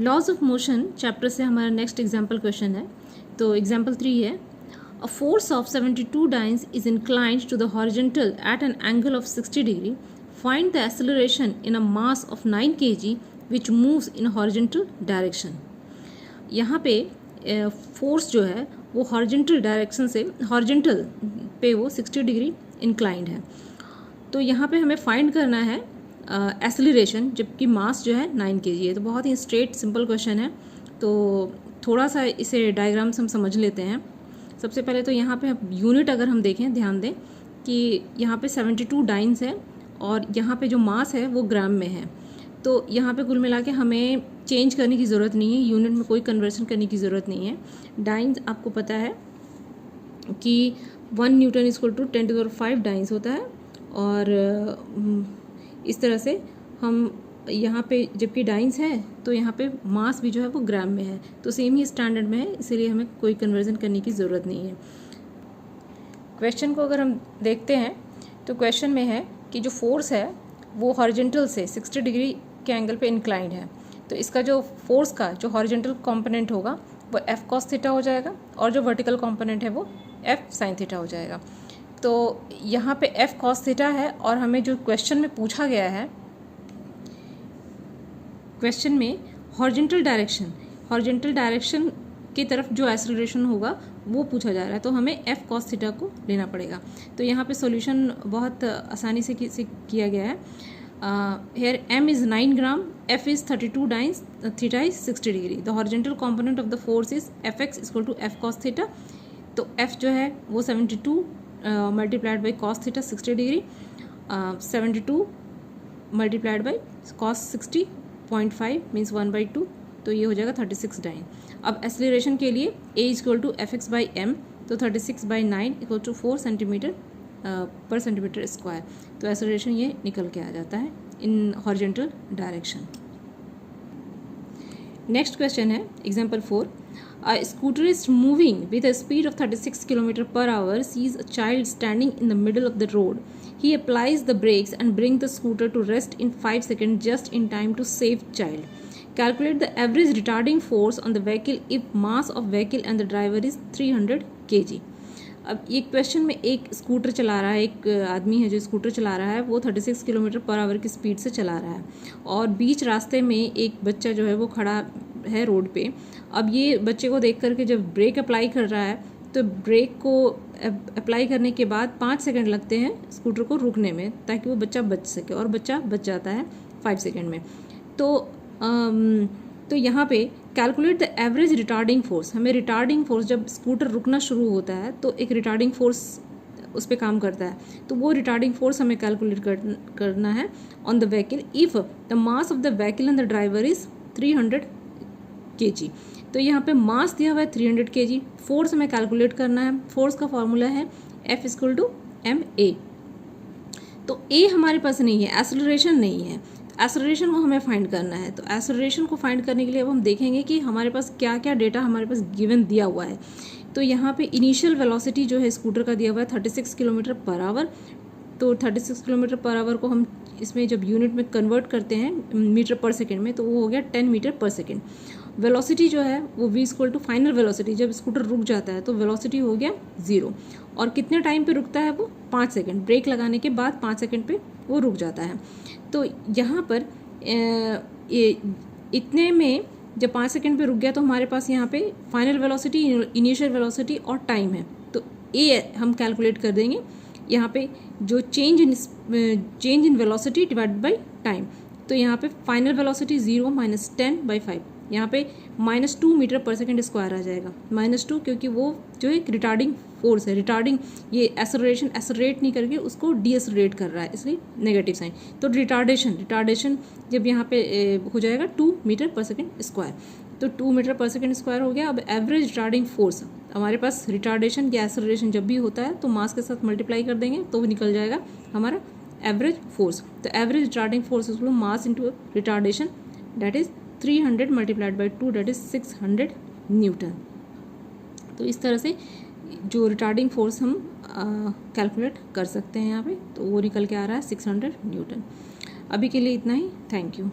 Laws of motion chapter से हमारा next example question है। तो एग्जाम्पल 3 है, a force of 72 dynes is inclined to the horizontal at an angle of 60 degree. Find the acceleration in a mass of 9 kg which moves in horizontal direction. यहाँ पे force जो है वो horizontal direction से horizontal पे वो 60 degree inclined है। तो यहाँ पे हमें फाइंड करना है एक्सेलरेशन, जबकि मास जो है 9 kg है। तो बहुत ही स्ट्रेट सिंपल क्वेश्चन है। तो थोड़ा सा इसे डायग्राम से हम समझ लेते हैं। सबसे पहले तो यहाँ पे यूनिट अगर हम देखें, ध्यान दें कि यहाँ पे 72 डाइन्स है और यहाँ पे जो मास है वो ग्राम में है। तो यहाँ पे कुल मिला के हमें चेंज करने की ज़रूरत नहीं है, यूनिट में कोई कन्वर्सन करने की ज़रूरत नहीं है। डाइन्स आपको पता है कि 1 न्यूटन इक्वल टू 10⁵ डाइन्स होता है। और इस तरह से हम यहाँ पे जबकि डाइन्स है तो यहाँ पे मास भी जो है वो ग्राम में है, तो सेम ही स्टैंडर्ड में है, इसीलिए हमें कोई कन्वर्जन करने की ज़रूरत नहीं है। क्वेश्चन को अगर हम देखते हैं तो क्वेश्चन में है कि जो फोर्स है वो हॉरिजॉन्टल से 60 डिग्री के एंगल पे इंक्लाइंड है। तो इसका जो फोर्स का जो हॉरिजॉन्टल कंपोनेंट होगा वो F cos थीटा हो जाएगा और जो वर्टिकल कंपोनेंट है वो F sin थीटा हो जाएगा। तो यहाँ पे F cos थीटा है और हमें जो क्वेश्चन में पूछा गया है, क्वेश्चन में हॉरिजॉन्टल डायरेक्शन की तरफ जो एक्सेलरेशन होगा वो पूछा जा रहा है। तो हमें F cos थीटा को लेना पड़ेगा। तो यहाँ पे सॉल्यूशन बहुत आसानी से किया गया है। Here m is 9 gram, F is 32 dynes, theta is 60 degree. The horizontal component of the force is Fx equal to F cos theta. तो F जो है वो 72 multiplied by cos theta 60 degree, 72 multiplied by cos 60.5 means 1/2, तो ये हो जाएगा 36 dine. अब acceleration के लिए A equal to Fx by m, तो 36/9 equal to 4 centimetre per centimetre square. तो एक्सेलरेशन ये निकल के आ जाता है in horizontal direction. Next question है example 4, a scooterist moving with a speed of 36 km/h sees a child standing in the middle of the road. He applies the brakes and brings the scooter to rest in 5 seconds just in time to save child. Calculate the average retarding force on the vehicle if mass of vehicle and the driver is 300 kg. अब ये question में एक scooter चला रहा है, एक आदमी है जो स्कूटर चला रहा है, वो 36 km/h की स्पीड से चला रहा है और बीच रास्ते में एक बच्चा जो है वो खड़ा है रोड पे। अब ये बच्चे को देख करके जब ब्रेक अप्लाई कर रहा है तो ब्रेक को अप्लाई करने के बाद 5 सेकंड लगते हैं स्कूटर को रुकने में ताकि वो बच्चा बच सके, और बच्चा बच जाता है 5 सेकंड में। तो यहाँ पे calculate the average retarding force, हमें रिटार्डिंग फोर्स जब स्कूटर रुकना शुरू होता है तो एक रिटार्डिंग फोर्स उस पर काम करता है, तो वो रिटार्डिंग फोर्स हमें कैलकुलेट करना है on the vehicle if the mass of the vehicle and the driver is 300 kg। तो यहाँ पे मास दिया हुआ है 300 kg, फोर्स हमें कैलकुलेट करना है। फोर्स का फॉर्मूला है F इक्वल टू ma। तो A हमारे पास नहीं है, एक्सेलरेशन नहीं है, एक्सेलरेशन को हमें फाइंड करना है। तो एक्सेलरेशन को फाइंड करने के लिए अब हम देखेंगे कि हमारे पास क्या क्या डेटा हमारे पास गिवन दिया हुआ है। तो यहाँ पे इनिशियल वेलोसिटी जो है स्कूटर का दिया हुआ है 36 km/h। तो 36 km/h को हम इसमें जब यूनिट में कन्वर्ट करते हैं मीटर पर सेकेंड में, तो वो हो गया 10 मीटर पर सेकेंड। वेलोसिटी जो है वो v equal to final velocity, जब स्कूटर रुक जाता है तो वेलोसिटी हो गया 0। और कितने टाइम पे रुकता है वो 5 सेकंड, ब्रेक लगाने के बाद 5 सेकंड पे वो रुक जाता है। तो यहाँ पर इतने में जब 5 सेकंड पे रुक गया तो हमारे पास यहाँ पे फाइनल वेलोसिटी, इनिशियल वेलोसिटी और टाइम है। तो ए हम कैलकुलेट कर देंगे यहाँ पे जो change in velocity divided by time. तो यहाँ पे फाइनल वेलोसिटी 0 - 10/5, यहाँ पे -2 मीटर पर सेकेंड स्क्वायर आ जाएगा। -2 क्योंकि वो जो एक रिटार्डिंग फोर्स है, रिटार्डिंग ये एक्सेलरेट नहीं करके उसको डीएक्सेलरेट कर रहा है, इसलिए नेगेटिव साइन। तो रिटार्डेशन जब यहाँ पे हो जाएगा 2 मीटर पर सेकेंड स्क्वायर, तो 2 मीटर पर सेकेंड स्क्वायर हो गया। अब एवरेज रिटार्डिंग फोर्स हमारे पास, रिटार्डेशन या एक्सेलरेशन जब भी होता है तो मास के साथ मल्टीप्लाई कर देंगे तो वो निकल जाएगा हमारा एवरेज फोर्स। तो average retarding force is mass into retardation, that is 300 multiplied by 2, that is 600 Newton. तो इस तरह से जो रिटार्डिंग फोर्स हम कैलकुलेट कर सकते हैं यहाँ पे, तो वो निकल के आ रहा है 600 न्यूटन। अभी के लिए इतना ही, थैंक यू।